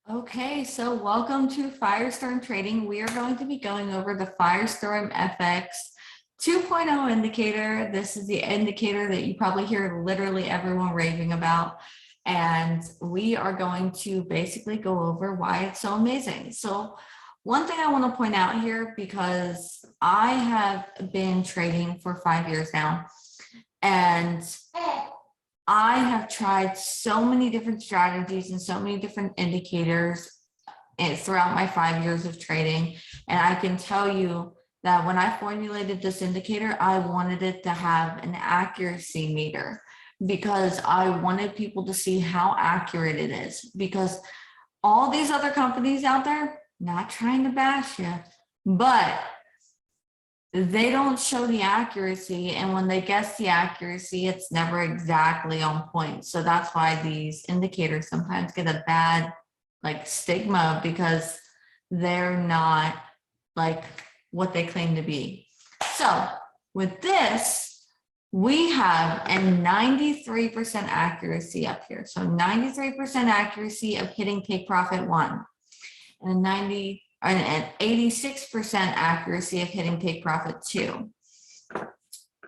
Okay, so welcome to Firestorm Trading. We are going to be going over the Firestorm FX 2.0 indicator. This is the indicator that you probably hear literally everyone raving about. And we are going to basically go over why it's so amazing. So one thing I want to point out here, because I have been trading for 5 years now, and I have tried so many different strategies and so many different indicators throughout my 5 years of trading. And I can tell you that when I formulated this indicator, I wanted it to have an accuracy meter because I wanted people to see how accurate it is. Because all these other companies out there, not trying to bash you, but they don't show the accuracy, and when they guess the accuracy, it's never exactly on point. So that's why these indicators sometimes get a bad stigma, because they're not like what they claim to be. So with this, we have a 93% accuracy up here. So 93% accuracy of hitting take profit 1, and an 86% accuracy of hitting take profit 2.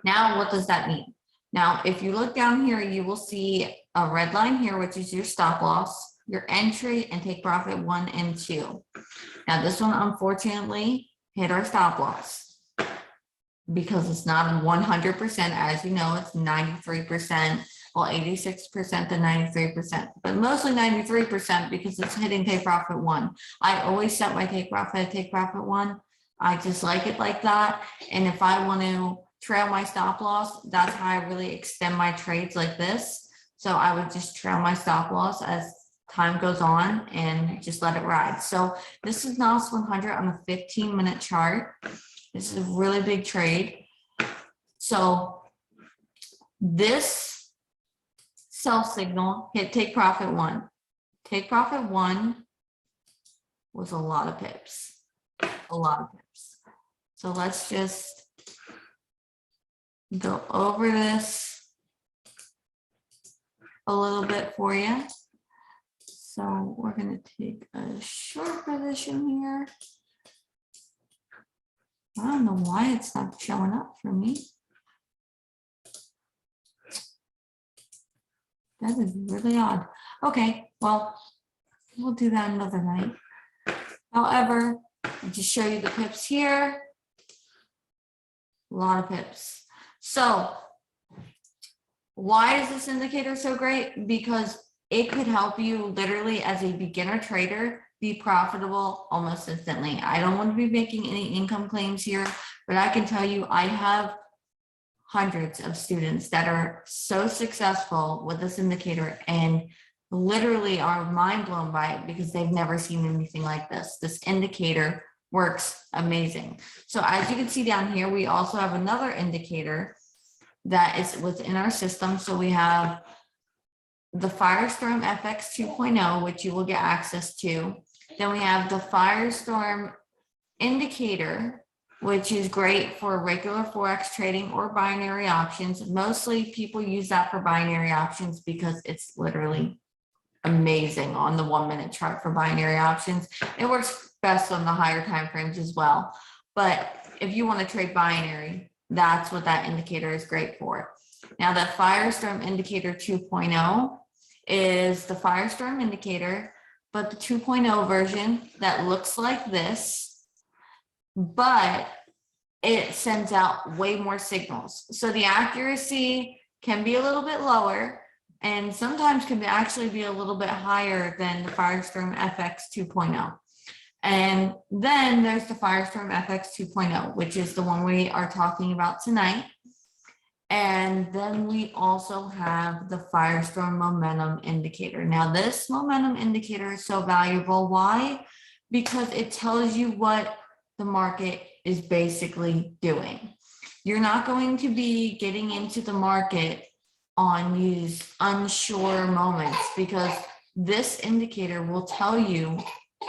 Now, what does that mean? Now, if you look down here, you will see a red line here, which is your stop loss, your entry, and take profit 1 and 2. Now, this one, unfortunately, hit our stop loss because it's not 100%. As you know, it's 93%. Well, 86% to 93%, but mostly 93% because it's hitting take profit 1. I always set my take profit at take profit 1. I just like it like that. And if I want to trail my stop loss, that's how I really extend my trades like this. So I would just trail my stop loss as time goes on and just let it ride. So this is NOS 100 on a 15-minute chart. This is a really big trade. So this sell signal hit take profit 1. Take profit 1 was a lot of pips, So let's just go over this a little bit for you. So we're going to take a short position here. I don't know why it's not showing up for me. That is really odd. Okay, well, we'll do that another night. However, I'll just show you the pips here. A lot of pips. So why is this indicator so great? Because it could help you literally as a beginner trader be profitable almost instantly. I don't want to be making any income claims here, but I can tell you I have hundreds of students that are so successful with this indicator and literally are mind blown by it because they've never seen anything like this. This indicator works amazing. So as you can see down here, we also have another indicator that is within our system. So we have the Firestorm FX 2.0, which you will get access to. Then we have the Firestorm indicator, which is great for regular forex trading or binary options. Mostly people use that for binary options because it's literally amazing on the 1-minute chart for binary options. It works best on the higher time frames as well. But if you want to trade binary, that's what that indicator is great for. Now, the Firestorm indicator 2.0 is the Firestorm indicator, but the 2.0 version that looks like this, but it sends out way more signals. So the accuracy can be a little bit lower and sometimes can actually be a little bit higher than the Firestorm FX 2.0. And then there's the Firestorm FX 2.0, which is the one we are talking about tonight. And then we also have the Firestorm momentum indicator. Now, this momentum indicator is so valuable. Why? Because it tells you what the market is basically doing. You're not going to be getting into the market on these unsure moments, because this indicator will tell you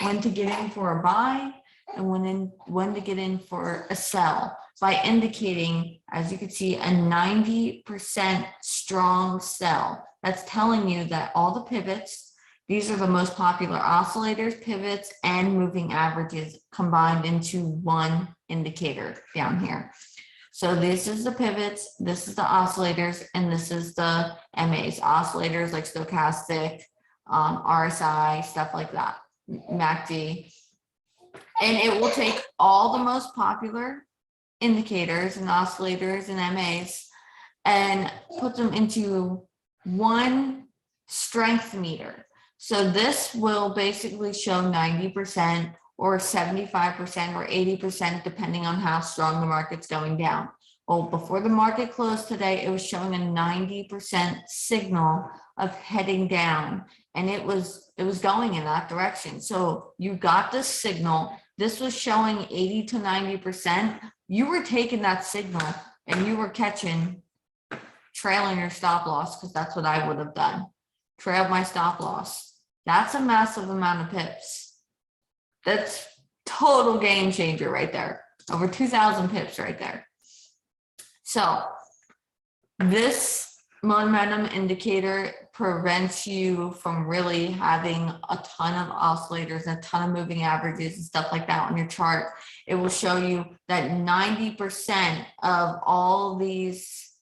when to get in for a buy and when to get in for a sell by indicating, as you can see, a 90% strong sell. That's telling you that all the pivots These are the most popular oscillators, pivots, and moving averages combined into one indicator down here. So this is the pivots, this is the oscillators, and this is the MAs, oscillators like stochastic, RSI, stuff like that, MACD. And it will take all the most popular indicators and oscillators and MAs and put them into one strength meter. So this will basically show 90% or 75% or 80%, depending on how strong the market's going down. Well, before the market closed today, it was showing a 90% signal of heading down, and it was going in that direction. So you got this signal. This was showing 80 to 90%. You were taking that signal and you were catching, trailing your stop loss, because that's what I would have done. Trailed my stop loss. That's a massive amount of pips. That's total game changer right there. Over 2,000 pips right there. So this momentum indicator prevents you from really having a ton of oscillators, a ton of moving averages and stuff like that on your chart. It will show you that 90% of all these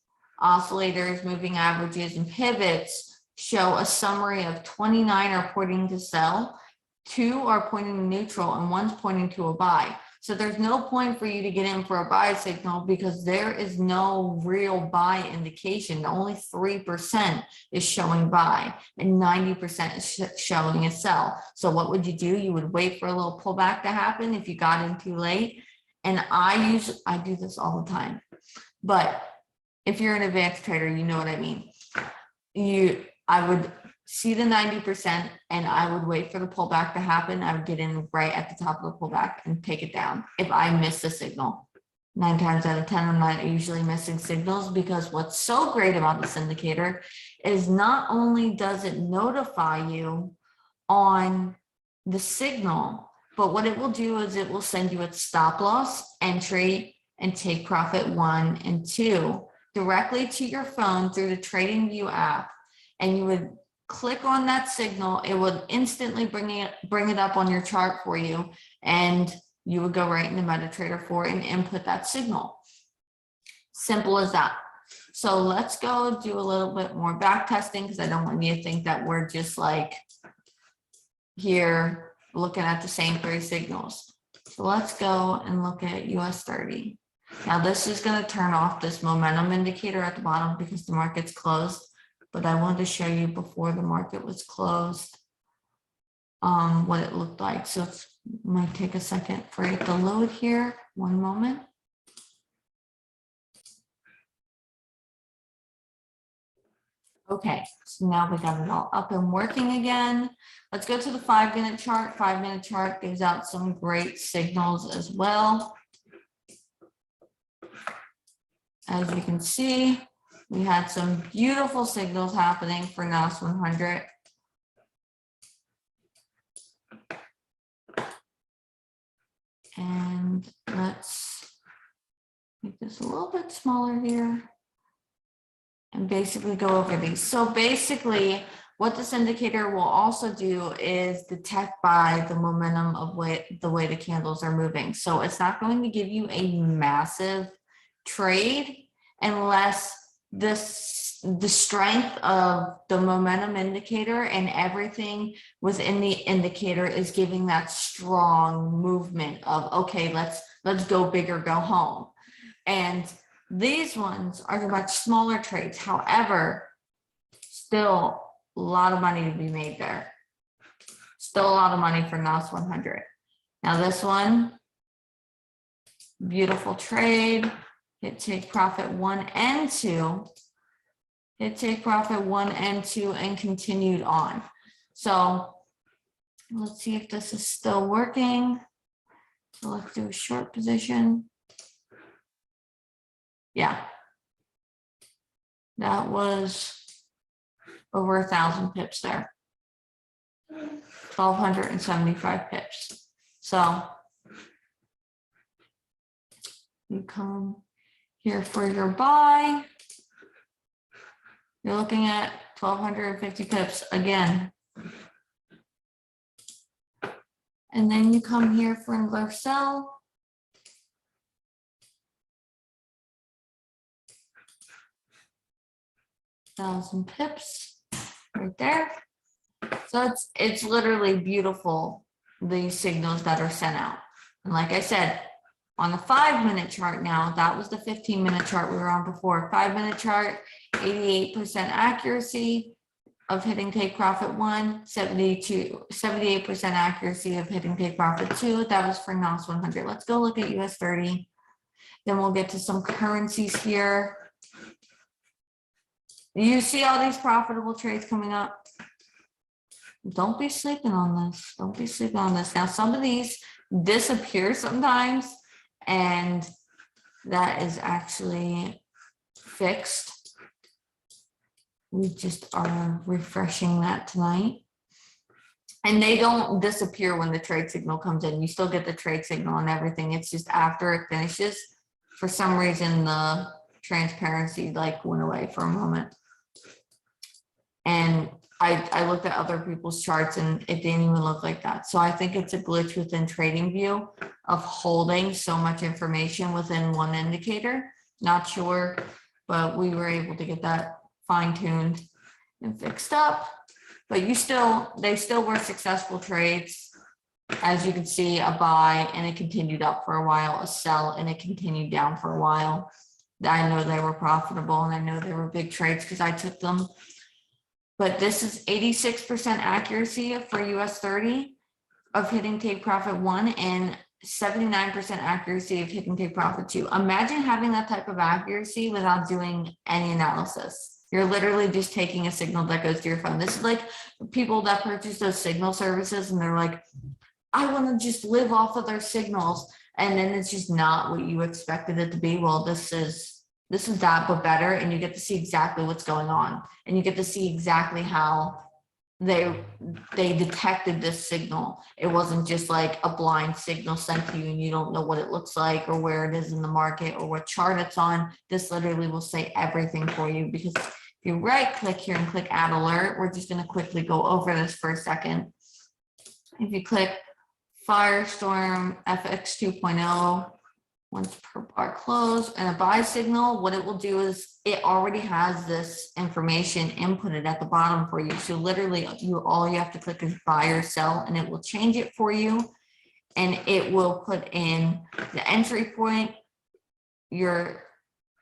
oscillators, moving averages, and pivots show a summary of 29 are pointing to sell, 2 are pointing to neutral, and 1's pointing to a buy. So there's no point for you to get in for a buy signal because there is no real buy indication. Only 3% is showing buy and 90% is showing a sell. So what would you do? You would wait for a little pullback to happen if you got in too late. And I do this all the time. But if you're an advanced trader, you know what I mean. I would see the 90% and I would wait for the pullback to happen. I would get in right at the top of the pullback and take it down if I miss the signal. 9 times out of 10, I'm not usually missing signals, because what's so great about this indicator is not only does it notify you on the signal, but what it will do is it will send you its stop loss, entry, and take profit 1 and 2 directly to your phone through the TradingView app. And you would click on that signal, it would instantly bring it up on your chart for you, and you would go right into MetaTrader 4 and input that signal. Simple as that. So let's go do a little bit more back testing, because I don't want you to think that we're just like here looking at the same 3 signals. So let's go and look at US 30. Now this is going to turn off this momentum indicator at the bottom because the market's closed. But I wanted to show you before the market was closed what it looked like. So it might take a second for it to load here. One moment. Okay, so now we got it all up and working again. Let's go to the 5-minute chart. 5-minute chart gives out some great signals as well. As you can see, we had some beautiful signals happening for NAS 100. And let's make this a little bit smaller here and basically go over these. So basically what this indicator will also do is detect by the momentum of the way the candles are moving. So it's not going to give you a massive trade unless the strength of the momentum indicator and everything within the indicator is giving that strong movement of, okay, let's go big or go home. And these ones are much smaller trades. However, still a lot of money to be made there. Still a lot of money for NAS 100. Now this one, beautiful trade. Hit take profit 1 and 2. Hit take profit 1 and 2 and continued on. So let's see if this is still working. So let's do a short position. Yeah. That was over 1,000 pips there. 1,275 pips. So you come here for your buy. You're looking at 1,250 pips again. And then you come here for another sell. Thousand pips right there. So it's literally beautiful, these signals that are sent out. And like I said, on the 5-minute chart now, that was the 15-minute chart we were on before. 5-minute chart, 88% accuracy of hitting take profit 1, 78% accuracy of hitting take profit 2. That was for NOS 100. Let's go look at US 30. Then we'll get to some currencies here. You see all these profitable trades coming up? Don't be sleeping on this. Don't be sleeping on this. Now, some of these disappear sometimes, and that is actually fixed. We just are refreshing that tonight. And they don't disappear when the trade signal comes in. You still get the trade signal and everything. It's just after it finishes, for some reason, the transparency like went away for a moment. And I looked at other people's charts and it didn't even look like that. So I think it's a glitch within TradingView of holding so much information within one indicator. Not sure, but we were able to get that fine-tuned and fixed up. But they still were successful trades. As you can see, a buy and it continued up for a while, a sell and it continued down for a while. I know they were profitable and I know they were big trades because I took them. But this is 86% accuracy for US 30 of hitting take profit 1 and 79% accuracy of hitting take profit 2. Imagine having that type of accuracy without doing any analysis. You're literally just taking a signal that goes to your phone. This is like people that purchase those signal services and they're like, I want to just live off of their signals. And then it's just not what you expected it to be. Well, this is that, but better. And you get to see exactly what's going on. And you get to see exactly how they detected this signal. It wasn't just like a blind signal sent to you and you don't know what it looks like or where it is in the market or what chart it's on. This literally will say everything for you, because if you right click here and click add alert, we're just going to quickly go over this for a second. If you click Firestorm FX 2.0, once per bar close and a buy signal, what it will do is it already has this information inputted at the bottom for you. So literally all you have to click is buy or sell and it will change it for you. And it will put in the entry point,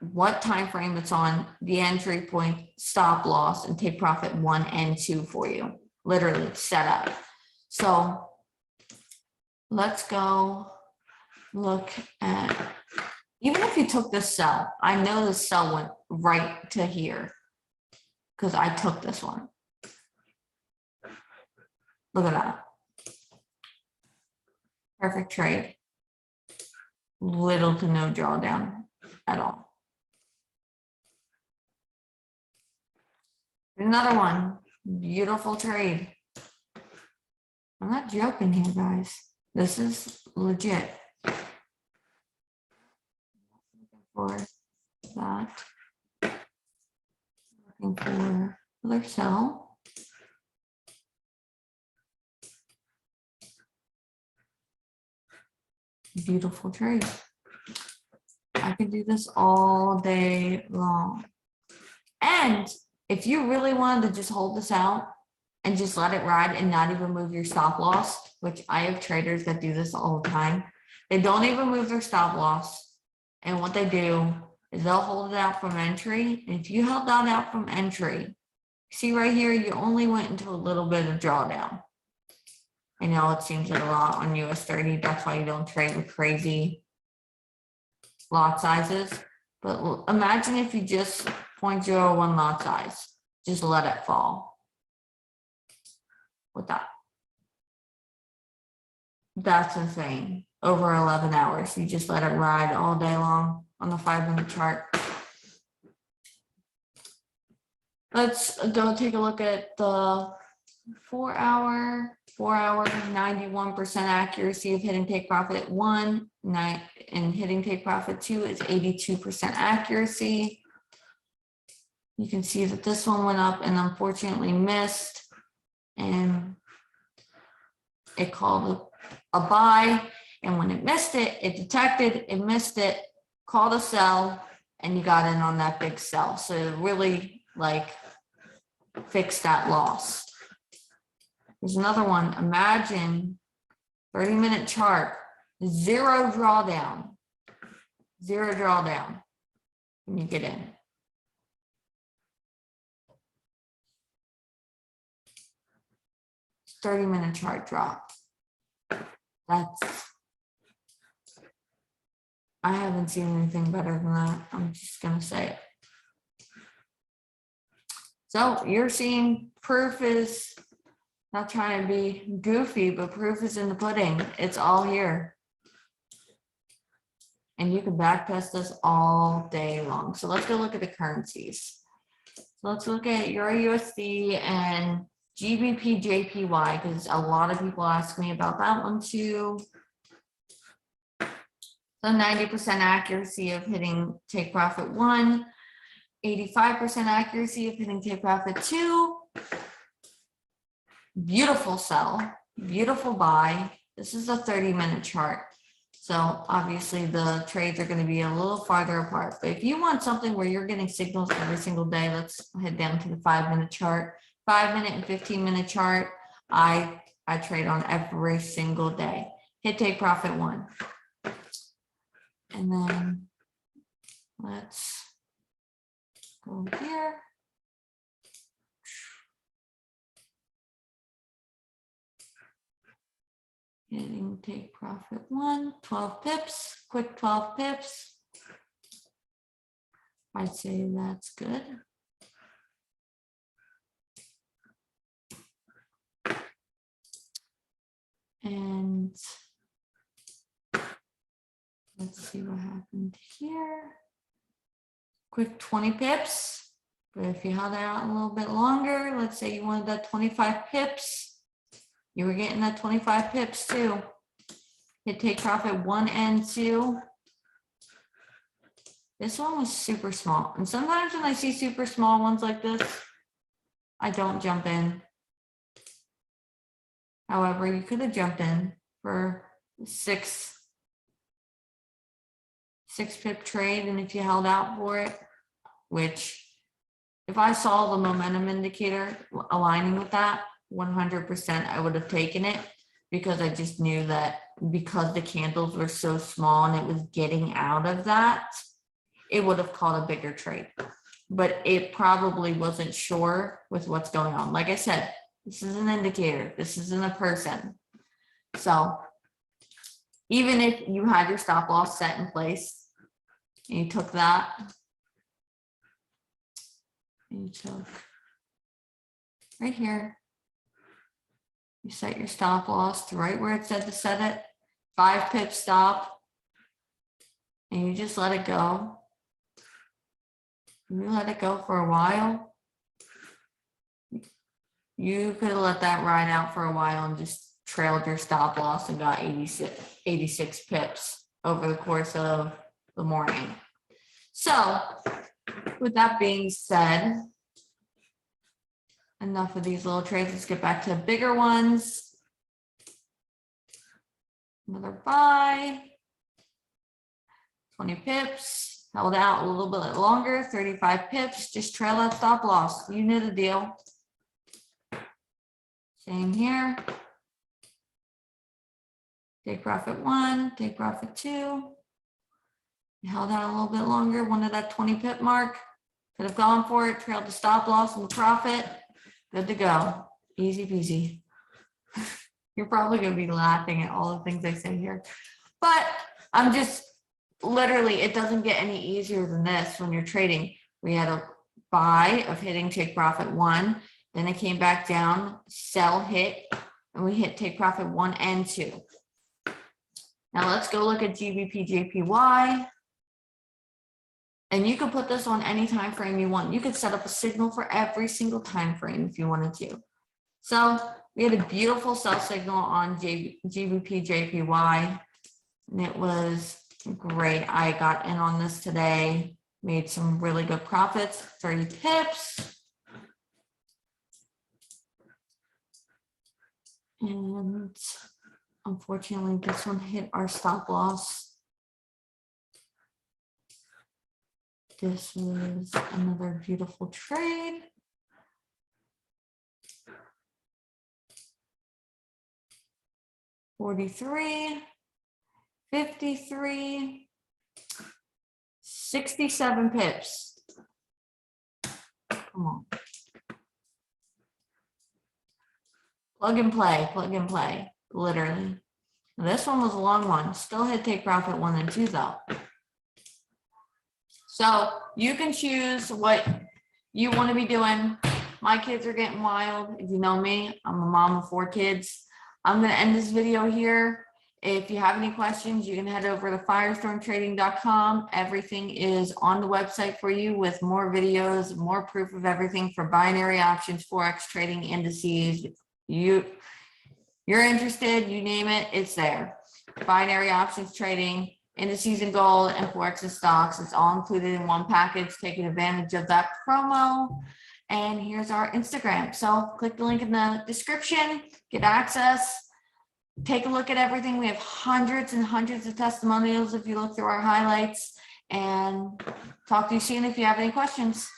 what time frame it's on, the entry point, stop loss, and take profit 1 and 2 for you. Literally set up. So let's go look at, even if you took this sell, I know the sell went right to here because I took this one. Look at that. Perfect trade. Little to no drawdown at all. Another one. Beautiful trade. I'm not joking here, guys. This is legit. For that, looking for another sell. Beautiful trade. I could do this all day long. And if you really wanted to just hold this out and just let it ride and not even move your stop loss, which I have traders that do this all the time, they don't even move their stop loss. And what they do is they'll hold it out from entry. And if you held that out from entry, see right here, you only went into a little bit of drawdown. I know it seems like a lot on US 30. That's why you don't trade with crazy lot sizes. But imagine if you just 0.01 lot size, just let it fall. With that. That's insane. Over 11 hours. You just let it ride all day long on the 5-minute chart. Let's go take a look at the 4-hour. 4-hour, 91% accuracy of hitting take profit 1, and hitting take profit 2 is 82% accuracy. You can see that this one went up and unfortunately missed, and it called a buy, and when it missed it, it detected, it missed it, called a sell, and you got in on that big sell. So it really like fixed that loss. There's another one. Imagine 30-minute chart, zero drawdown when you get in. It's 30-minute chart drop. I haven't seen anything better than that. I'm just gonna say it. So you're seeing proof is, not trying to be goofy, but proof is in the pudding. It's all here. And you can backtest this all day long. So let's go look at the currencies. So let's look at Euro USD and GBP JPY, because a lot of people ask me about that one too. So 90% accuracy of hitting take profit 1, 85% accuracy of hitting take profit 2. Beautiful sell, beautiful buy. This is a 30-minute chart. So obviously the trades are going to be a little farther apart. But if you want something where you're getting signals every single day, let's head down to the 5-minute chart. 5-minute and 15-minute chart, I trade on every single day. Hit take profit 1. And then let's go here. Hitting take profit 1, 12 pips, quick 12 pips. I'd say that's good. And let's see what happened here. Quick 20 pips. But if you held it out a little bit longer, let's say you wanted that 25 pips, you were getting that 25 pips too. Hit take profit 1 and 2. This one was super small. And sometimes when I see super small ones like this, I don't jump in. However, you could have jumped in for 6 pip trade, and if you held out for it, which if I saw the momentum indicator aligning with that 100%, I would have taken it, because I just knew that because the candles were so small and it was getting out of that, it would have called a bigger trade. But it probably wasn't sure with what's going on. Like I said, this is an indicator. This isn't a person. So even if you had your stop loss set in place and you took that, and you took right here, you set your stop loss to right where it said to set it, 5 pip stop, and you just let it go. You let it go for a while. You could have let that ride out for a while and just trailed your stop loss and got 86 pips over the course of the morning. So with that being said, enough of these little trades. Let's get back to the bigger ones. Another buy, 20 pips, held out a little bit longer, 35 pips, just trail that stop loss. You knew the deal. Same here. Take profit 1, take profit 2. You held out a little bit longer, wanted that 20 pip mark. Could have gone for it, trailed the stop loss and the profit. Good to go. Easy peasy. You're probably going to be laughing at all the things I say here. But I'm just literally, it doesn't get any easier than this when you're trading. We had a buy of hitting take profit 1. Then it came back down, sell hit, and we hit take profit 1 and 2. Now let's go look at GBP JPY. And you can put this on any time frame you want. You could set up a signal for every single time frame if you wanted to. So we had a beautiful sell signal on GBP JPY, and it was great. I got in on this today, made some really good profits, 30 pips. And Unfortunately, this one hit our stop loss. This was another beautiful trade. $43, $53, 67 pips. Come on. Plug and play, literally. This one was a long one. Still hit take profit 1 and 2 though. So you can choose what you want to be doing. My kids are getting wild. If you know me, I'm a mom of 4 kids. I'm going to end this video here. If you have any questions, you can head over to firestormtrading.com. Everything is on the website for you with more videos, more proof of everything for binary options, forex trading, indices. You're interested, you name it, it's there. Binary options trading, indices and gold, and forex and stocks. It's all included in one package. Taking advantage of that promo. And here's our Instagram. So click the link in the description, get access, take a look at everything. We have hundreds and hundreds of testimonials if you look through our highlights, and talk to you soon if you have any questions.